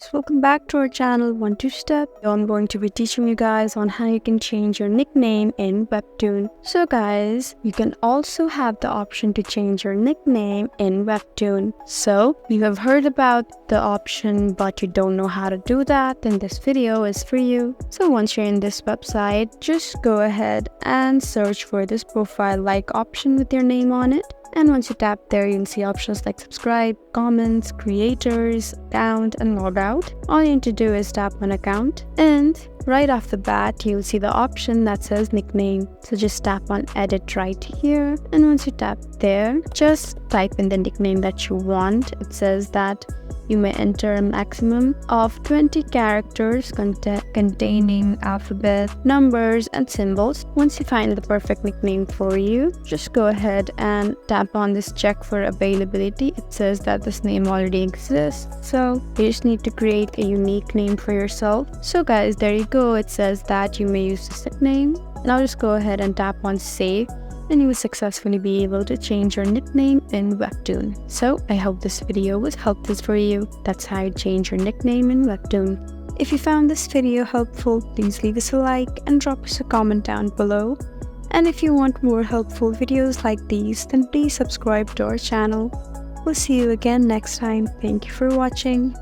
So welcome back to our channel 1-2-Step. I'm going to be teaching you guys on how you can change your nickname in Webtoon. So guys, you can also have the option to change your nickname in Webtoon. So you have heard about the option but you don't know how to do that, then this video is for you. So once you're in this website, just go ahead and search for this profile like option with your name on it. And once you tap there, you'll see options like subscribe, comments, creators, account, and log out. All you need to do is tap on account, and right off the bat, you'll see the option that says nickname. So just tap on edit right here, and once you tap there, just type in the nickname that you want. It says that you may enter a maximum of 20 characters containing alphabet, numbers, and symbols. Once you find the perfect nickname for you, just go ahead and tap on this check for availability. It says that this name already exists, so you just need to create a unique name for yourself. So guys, there you go. It says that you may use this nickname. Now just go ahead and tap on save, and you will successfully be able to change your nickname in Webtoon. So I hope this video was helpful for you. That's how you change your nickname in Webtoon. If you found this video helpful, please leave us a like and drop us a comment down below. And if you want more helpful videos like these, then please subscribe to our channel. We'll see you again next time. Thank you for watching.